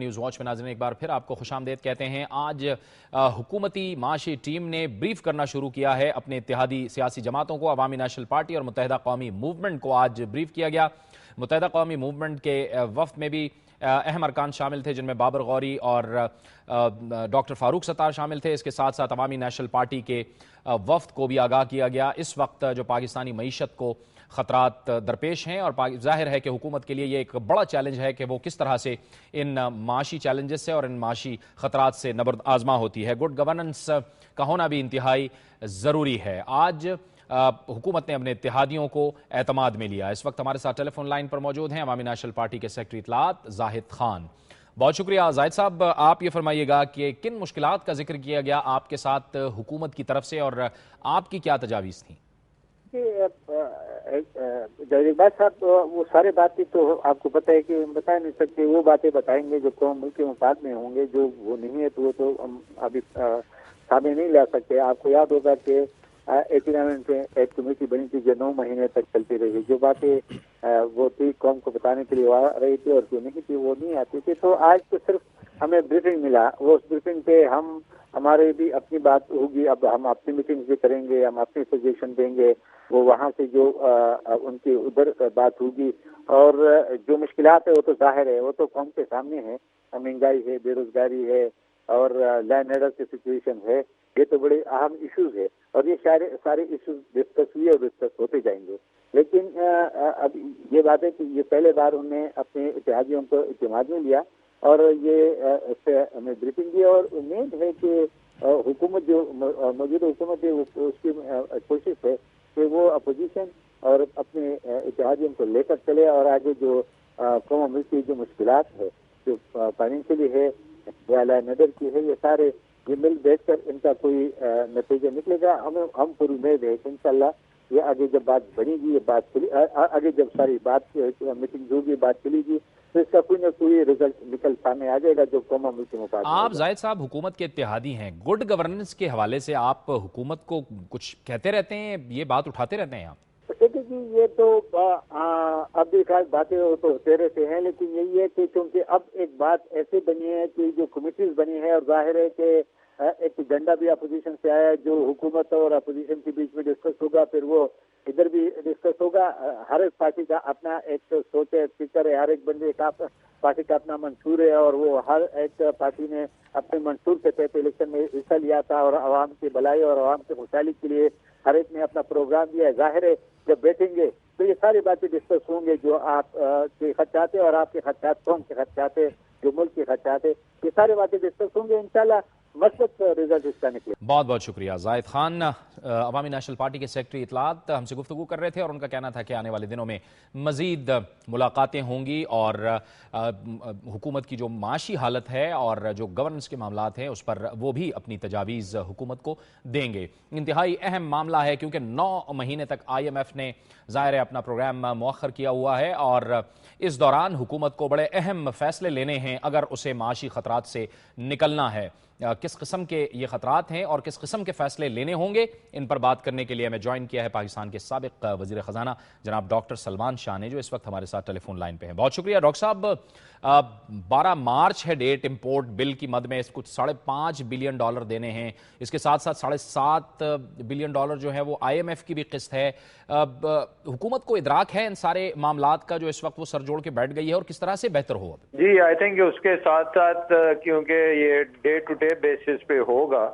News watch میں ناظرین ایک بار پھر آپ کو خوشامدید کہتے ہیں۔ آج حکومتی معاشی ٹیم نے بریف کرنا شروع کیا ہے اپنے اتحادی سیاسی جماعتوں کو۔ عوامی نیشنل پارٹی اور متحدہ قومی موومنٹ کو آج بریف کیا گیا۔ متحدہ قومی موومنٹ کے وفد میں بھی اہم ارکان شامل تھے، جن میں بابر غوری اور ڈاکٹر فاروق ستار شامل تھے۔ اس کے ساتھ ساتھ عوامی نیشنل پارٹی کے وفد کو بھی آگاہ کیا گیا۔ اس وقت جو پاکستانی معیشت کو خطرات درپیش ہیں، اور ظاہر ہے کہ حکومت کے لیے یہ ایک بڑا چیلنج ہے کہ وہ کس طرح سے ان معاشی چیلنجز سے اور ان معاشی خطرات سے نبرد آزما ہوتی ہے۔ گڈ گورننس کا ہونا بھی انتہائی ضروری ہے۔ آج حکومت نے اپنے اتحادیوں کو اعتماد میں لیا۔ اس وقت ہمارے ساتھ ٹیلی فون لائن پر موجود ہیں عوامی نیشنل پارٹی کے سیکرٹری اطلاعات زاہد خان۔ بہت شکریہ زاہد صاحب، آپ یہ فرمائیے گا کہ کن مشکلات کا ذکر کیا گیا آپ کے ساتھ حکومت کی طرف سے، اور آپ کی کیا تجاویز تھیں؟ اقبال صاحب، وہ سارے باتیں تو آپ کو پتہ ہے کہ بتا نہیں سکتے۔ وہ باتیں بتائیں گے جو قوم ملک کے مفاد میں ہوں گے، جو وہ نہیں ہے تو وہ تو ہم ابھی سامنے نہیں لا سکتے۔ آپ کو یاد ہوگا کہ 89 میں ایک کمیٹی بنی تھی جو 9 مہینے تک چلتی رہی۔ جو باتیں وہ تھی قوم کو بتانے کے لیے آ رہی تھی اور جو نہیں تھی وہ نہیں آتی تھی۔ تو آج تو صرف ہمیں بریفنگ ملا، وہ اس بریفنگ پہ ہمارے بھی اپنی بات ہوگی۔ اب ہم اپنی میٹنگ بھی کریں گے، ہم اپنی سجیشن دیں گے، وہ وہاں سے جو ان کی ادھر بات ہوگی۔ اور جو مشکلات ہے وہ تو ظاہر ہے، وہ تو قوم کے سامنے ہے۔ مہنگائی ہے، بے روزگاری ہے، اور لینڈ آرڈر کی سچویشن ہے۔ یہ تو بڑے اہم ایشوز ہے، اور یہ سارے ایشوز ڈسکس ہوئے اور ڈسکس ہوتے جائیں گے۔ لیکن اب یہ بات ہے کہ یہ پہلے بار انہوں نے اپنے اتحادیوں کو اعتماد میں لیا، اور یہ اس سے ہمیں بریفنگ دی، اور امید ہے کہ حکومت جو موجودہ حکومت ہے اس کی کوشش ہے کہ وہ اپوزیشن اور اپنے اتحادیوں کو لے کر چلے، اور آگے جو قوم ملک کی جو مشکلات ہے، جو فائنینشلی ہے یا لینڈ آرڈر کی ہے، یہ سارے یہ مل بیٹھ کر ان کا کوئی نتیجہ نکلے گا۔ ہم پوری امید ہے کہ انشاءاللہ یہ آگے جب بات بنے گی، یہ بات آگے جب ساری بات میٹنگ ہوگی، بات چلے گی، تو اس کا کوئی نہ کوئی رزلٹ نکل سامنے آ جائے گا جو قوم ملک کے مفاد میں ہوگا۔ آپ زاہد صاحب حکومت کے اتحادی ہیں، گڈ گورننس کے حوالے سے آپ حکومت کو کچھ کہتے رہتے ہیں، یہ بات اٹھاتے رہتے ہیں آپ؟ دیکھیے جی، یہ تو اب بھی خاص باتیں تو ہوتے رہتے ہیں، لیکن یہی ہے کہ چونکہ اب ایک بات ایسے بنی ہے کہ جو کمیٹیز بنی ہے، اور ظاہر ہے کہ ایک ایجنڈا بھی اپوزیشن سے آیا ہے جو حکومت اور اپوزیشن کے بیچ میں ڈسکس ہوگا، پھر وہ ادھر بھی ڈسکس ہوگا۔ ہر ایک پارٹی کا اپنا ایک سوچ ہے، فکر ہے، ہر ایک بندے کا پارٹی کا اپنا منشور ہے، اور وہ ہر ایک پارٹی نے اپنے منشور کے تحت الیکشن میں حصہ لیا تھا، اور عوام کی بھلائی اور عوام کے خوشحالی کے لیے ہر ایک نے اپنا پروگرام دیا ہے۔ ظاہر ہے جب بیٹھیں گے تو یہ ساری باتیں ڈسکس ہوں گے، جو آپ کے خدشات ہیں اور آپ کے خدشات، قوم کے خدشات ہیں، جو ملک کے خدشات ہیں، یہ ساری باتیں ڈسکس ہوں گے۔ انشاءاللہ مثبت رزلٹ اس کا نکلے۔ بہت بہت شکریہ زاہد خان، عوامی نیشنل پارٹی کے سیکرٹری اطلاعات ہم سے گفتگو کر رہے تھے، اور ان کا کہنا تھا کہ آنے والے دنوں میں مزید ملاقاتیں ہوں گی، اور حکومت کی جو معاشی حالت ہے اور جو گورننس کے معاملات ہیں اس پر وہ بھی اپنی تجاویز حکومت کو دیں گے۔ انتہائی اہم معاملہ ہے کیونکہ 9 مہینے تک IMF نے ظاہر اپنا پروگرام مؤخر کیا ہوا ہے، اور اس دوران حکومت کو بڑے اہم فیصلے لینے ہیں اگر اسے معاشی خطرات سے نکلنا ہے۔ کس قسم کے یہ خطرات ہیں اور کس قسم کے فیصلے لینے ہوں گے، ان پر بات کرنے کے لیے ہمیں جوائن کیا ہے پاکستان کے سابق وزیر خزانہ جناب ڈاکٹر سلمان شاہ نے، جو اس وقت ہمارے ساتھ ٹیلی فون لائن پہ ہیں۔ بہت شکریہ ڈاکٹر صاحب۔ 12 مارچ ہے ڈیٹ، امپورٹ بل کی مد میں کچھ $5.5 بلین دینے ہیں، اس کے ساتھ ساتھ $7.5 بلین جو ہے وہ IMF کی بھی قسط ہے۔ حکومت کو ادراک ہے ان سارے معاملات کا جو اس وقت وہ سر جوڑ کے بیٹھ گئی ہے، اور کس طرح سے بہتر ہو؟ جی آئی تھنک اس کے ساتھ ساتھ کیونکہ یہ ڈے ٹو ڈے بیسس پہ ہوگا،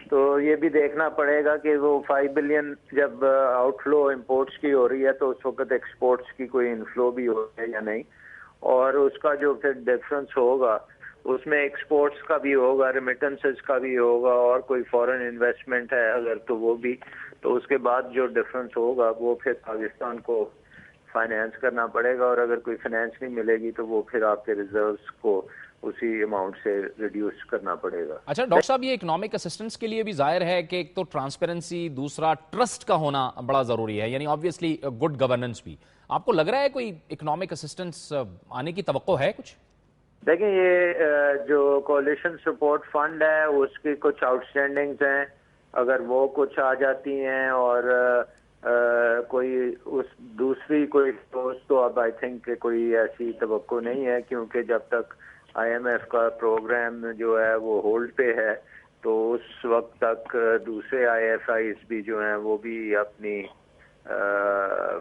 تو یہ بھی دیکھنا پڑے گا کہ وہ 5 بلین جب آؤٹ فلو امپورٹس کی ہو رہی ہے تو اس وقت ایکسپورٹس کی کوئی انفلو بھی ہو رہی ہے یا نہیں، اور اس کا جو پھر ڈفرنس ہوگا اس میں ایکسپورٹس کا بھی ہوگا، ریمیٹنسز کا بھی ہوگا، اور کوئی فورن انویسٹمنٹ ہے اگر تو وہ بھی، تو اس کے بعد جو ڈفرنس ہوگا وہ پھر پاکستان کو فائنینس کرنا پڑے گا، اور اگر کوئی فائنینس نہیں ملے گی تو وہ پھر آپ کے ریزروز کو اسی اماؤنٹ سے ریڈیوس کرنا پڑے گا۔ اچھا ڈاکٹر صاحب، یہ اکنامک اسسٹنس کے لیے بھی ظاہر ہے کہ ایک تو ٹرانسپیرنسی، دوسرا ٹرسٹ کا ہونا بڑا ضروری ہے، یعنی آبویسلی گڈ گورننس بھی۔ آپ کو لگ رہا ہے کوئی اکنامک اسسٹنس آنے کی توقع ہے کچھ؟ دیکھیں یہ جو کولیشن سپورٹ فنڈ ہے اس کی کچھ آؤٹ اسٹینڈنگز ہیں، اگر وہ کچھ آ جاتی ہیں اور کوئی اس دوسری کوئی سورس، تو اب آئی تھنک کہ کوئی ایسی توقع نہیں ہے، کیونکہ جب تک IMF کا پروگرام جو ہے وہ ہولڈ پہ ہے، تو اس وقت تک دوسرے IFIs بھی جو ہیں وہ بھی اپنی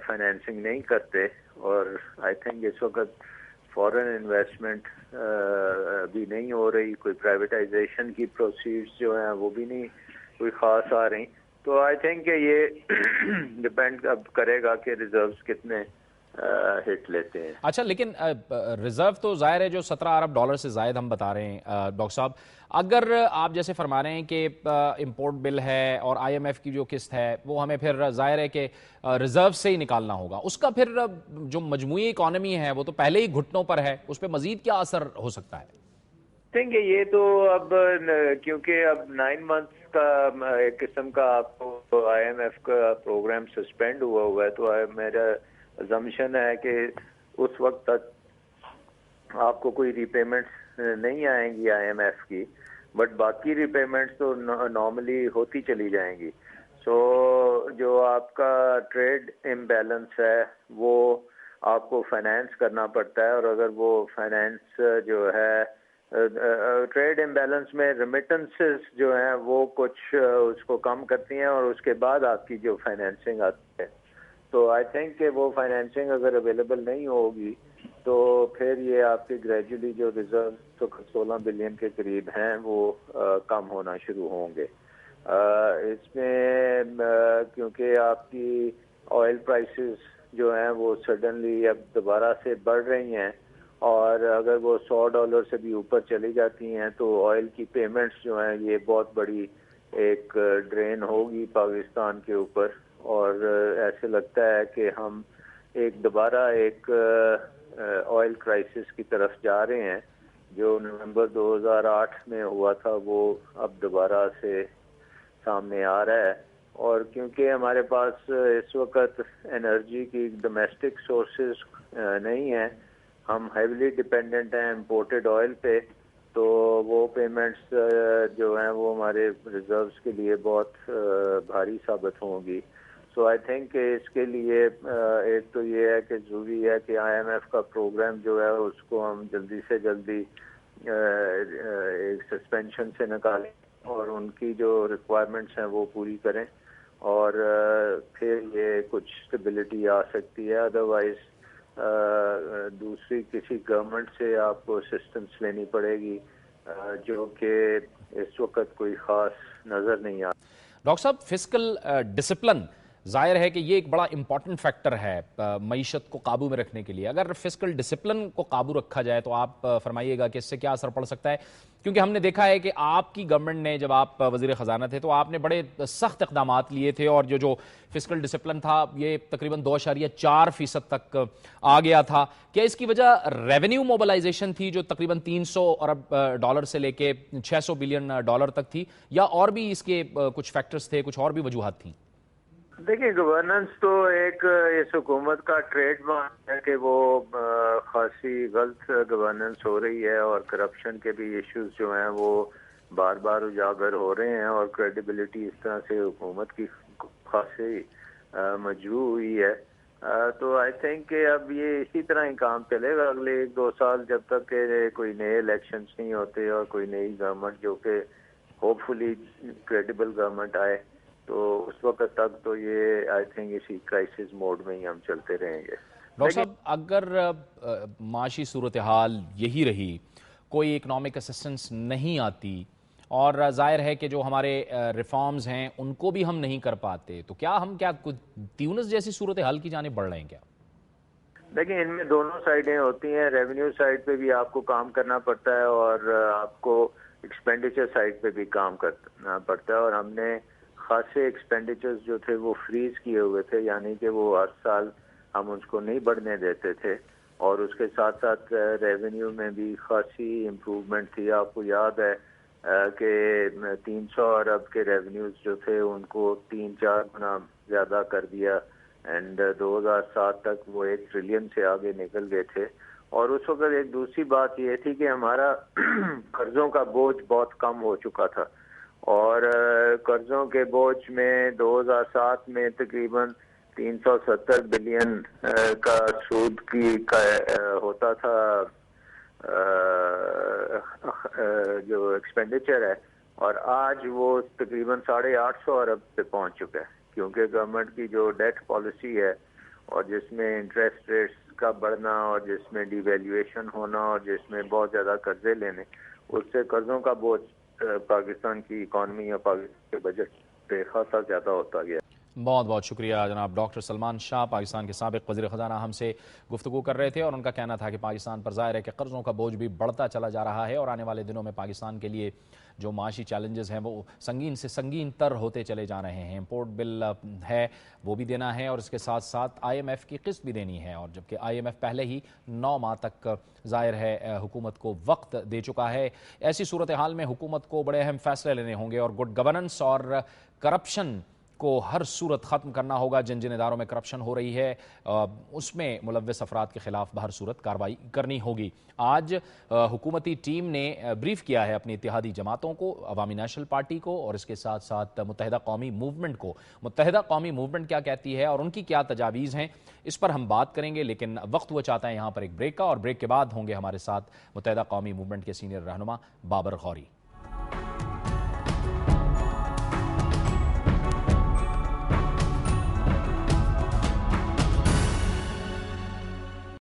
فائنینسنگ نہیں کرتے، اور آئی تھنک اس وقت فورن انویسٹمنٹ بھی نہیں ہو رہی، کوئی پرائیویٹائزیشن کی پروسیڈز جو ہیں وہ بھی نہیں کوئی خاص آ رہی. تو آئی تھنک کہ یہ ڈپینڈ اب کرے گا کہ ریزروز کتنے ہٹ لیتے ہیں. اچھا، لیکن ریزرو تو ظاہر ہے جو $17 ارب سے زائد ہم بتا رہے ہیں ڈاکٹر صاحب، اگر آپ جیسے فرما رہے ہیں کہ امپورٹ بل ہے اور IMF کی جو قسط ہے وہ ہمیں پھر ظاہر ہے کہ ریزرو سے ہی نکالنا ہوگا، اس کا پھر جو مجموعی اکانومی ہے وہ تو پہلے ہی گھٹنوں پر ہے، اس پہ مزید کیا اثر ہو سکتا ہے؟ تھنک یہ تو اب کیونکہ اب 9 months کا ایک قسم کا آپ کو IMF کا پروگرام سسپینڈ ہوا ہے، تو میرا ازمپشن ہے کہ اس وقت تک آپ کو کوئی ری پیمنٹس نہیں آئیں گی IMF کی، بٹ باقی ری پیمنٹس تو نارملی ہوتی چلی جائیں گی. سو جو آپ کا ٹریڈ امبیلنس ہے وہ آپ کو فائنینس کرنا پڑتا ہے، اور اگر وہ فائنینس جو ہے ٹریڈ امبیلنس میں ریمیٹنسز جو ہیں وہ کچھ اس کو کم کرتی ہیں، اور اس کے بعد آپ کی جو فائنینسنگ آتی ہے، تو آئی تھنک کہ وہ فائنینسنگ اگر اویلیبل نہیں ہوگی تو پھر یہ آپ کے گریجولی جو ریزرو 16 بلین کے قریب ہیں وہ کم ہونا شروع ہوں گے. اس میں کیونکہ آپ کی آئل پرائسز جو ہیں وہ سڈنلی اب دوبارہ سے بڑھ رہی ہیں، اور اگر وہ $100 سے بھی اوپر چلی جاتی ہیں تو آئل کی پیمنٹس جو ہیں یہ بہت بڑی ایک ڈرین ہوگی پاکستان کے اوپر، اور ایسے لگتا ہے کہ ہم دوبارہ ایک آئل کرائسس کی طرف جا رہے ہیں. جو نومبر 2008 میں ہوا تھا وہ اب دوبارہ سے سامنے آ رہا ہے، اور کیونکہ ہمارے پاس اس وقت انرجی کی ڈومیسٹک سورسز نہیں ہیں، ہم ہیویلی ڈپینڈنٹ ہیں امپورٹڈ آئل پہ، تو وہ پیمنٹس جو ہیں وہ ہمارے ریزروز کے لیے بہت بھاری ثابت ہوں گی. سو آئی تھنک کہ اس کے لیے ایک تو یہ ہے کہ ضروری ہے کہ IMF کا پروگرام جو ہے اس کو ہم جلدی سے جلدی ایک سسپینشن سے نکالیں، اور ان کی جو ریکوائرمنٹس ہیں وہ پوری کریں، اور پھر یہ کچھ اسٹیبلٹی آ سکتی ہے. ادروائز دوسری کسی گورنمنٹ سے آپ کو اسسٹنس لینی پڑے گی، جو کہ اس وقت کوئی خاص نظر نہیں آ. ڈاکٹر صاحب، فسکل ڈسپلن ظاہر ہے کہ یہ ایک بڑا امپورٹنٹ فیکٹر ہے معیشت کو قابو میں رکھنے کے لیے. اگر فسکل ڈسپلن کو قابو رکھا جائے تو آپ فرمائیے گا کہ اس سے کیا اثر پڑ سکتا ہے؟ کیونکہ ہم نے دیکھا ہے کہ آپ کی گورنمنٹ نے، جب آپ وزیر خزانہ تھے تو آپ نے بڑے سخت اقدامات لیے تھے، اور جو فسکل ڈسپلن تھا یہ تقریباً 2.4% تک آ گیا تھا. کیا اس کی وجہ ریونیو موبلائزیشن تھی جو تقریباً $300 ارب سے لے کے $600 بلین تک تھی، یا اور بھی اس کے کچھ فیکٹرز تھے، کچھ اور بھی وجوہات تھیں؟ دیکھیں، گورننس تو ایک اس حکومت کا ٹریڈ مارک ہے کہ وہ خاصی غلط گورننس ہو رہی ہے، اور کرپشن کے بھی ایشوز جو ہیں وہ بار بار اجاگر ہو رہے ہیں، اور کریڈیبلٹی اس طرح سے حکومت کی خاصی مجروح ہوئی ہے. تو آئی تھنک کہ اب یہ اسی طرح ہی کام چلے گا اگلے 1-2 سال، جب تک کہ کوئی نئے الیکشنز نہیں ہوتے اور کوئی نئی گورنمنٹ جو کہ ہوپ فلی کریڈیبل گورنمنٹ آئے، تو اس وقت تک تو یہ آئی تھنک اسی کرائسس موڈ میں ہی ہم چلتے رہیں گے. ڈاکٹر صاحب، اگر معاشی صورتحال یہی رہی، کوئی اکنامک اسسٹنس نہیں آتی، اور ظاہر ہے کہ جو ہمارے ریفارمز ہیں ان کو بھی ہم نہیں کر پاتے، تو کیا ہم تیونس جیسی صورتحال کی جانب بڑھ رہے ہیں کیا؟ دیکھیں، ان میں دونوں سائڈیں ہوتی ہیں. ریونیو سائڈ پہ بھی آپ کو کام کرنا پڑتا ہے، اور آپ کو ایکسپینڈیچر سائڈ پہ بھی کام کرنا پڑتا ہے. اور ہم نے خاصے ایکسپینڈیچرز جو تھے وہ فریز کیے ہوئے تھے، یعنی کہ وہ ہر سال ہم اس کو نہیں بڑھنے دیتے تھے، اور اس کے ساتھ ساتھ ریونیو میں بھی خاصی امپروومنٹ تھی. آپ کو یاد ہے کہ 300 ارب کے ریونیوز جو تھے ان کو 3-4 گنا زیادہ کر دیا، اینڈ 2007 تک وہ 1 ٹریلین سے آگے نکل گئے تھے. اور اس وقت ایک دوسری بات یہ تھی کہ ہمارا قرضوں کا بوجھ بہت کم ہو چکا تھا، اور قرضوں کے بوجھ میں 2007 میں تقریباً 370 بلین کا سود کی ہوتا تھا جو ایکسپینڈیچر ہے، اور آج وہ تقریباً 850 ارب پہ پہنچ چکا ہے، کیونکہ گورنمنٹ کی جو ڈیٹ پالیسی ہے اور جس میں انٹرسٹ ریٹس کا بڑھنا اور جس میں ڈی ویلیویشن ہونا اور جس میں بہت زیادہ قرضے لینے، اس سے قرضوں کا بوجھ پاکستان کی اکانومی یا پاکستان کے بجٹ پہ خاصا زیادہ ہوتا گیا۔ بہت بہت شکریہ جناب ڈاکٹر سلمان شاہ، پاکستان کے سابق وزیر خزانہ ہم سے گفتگو کر رہے تھے، اور ان کا کہنا تھا کہ پاکستان پر ظاہر ہے کہ قرضوں کا بوجھ بھی بڑھتا چلا جا رہا ہے، اور آنے والے دنوں میں پاکستان کے لیے جو معاشی چیلنجز ہیں وہ سنگین سے سنگین تر ہوتے چلے جا رہے ہیں۔ امپورٹ بل ہے وہ بھی دینا ہے، اور اس کے ساتھ ساتھ آئی ایم ایف کی قسط بھی دینی ہے، اور جبکہ آئی ایم ایف پہلے ہی 9 ماہ تک ظاہر ہے حکومت کو وقت دے چکا ہے۔ ایسی صورتحال میں حکومت کو بڑے اہم فیصلے لینے ہوں گے، اور گڈ گورننس اور کرپشن کو ہر صورت ختم کرنا ہوگا۔ جن جن اداروں میں کرپشن ہو رہی ہے اس میں ملوث افراد کے خلاف بہر صورت کارروائی کرنی ہوگی۔ آج حکومتی ٹیم نے بریف کیا ہے اپنی اتحادی جماعتوں کو، عوامی نیشنل پارٹی کو، اور اس کے ساتھ ساتھ متحدہ قومی موومنٹ کو۔ متحدہ قومی موومنٹ کیا کہتی ہے اور ان کی کیا تجاویز ہیں، اس پر ہم بات کریں گے، لیکن وقت وہ چاہتا ہے یہاں پر ایک بریک کا، اور بریک کے بعد ہوں گے ہمارے ساتھ متحدہ قومی موومنٹ کے سینئر رہنما بابر غوری۔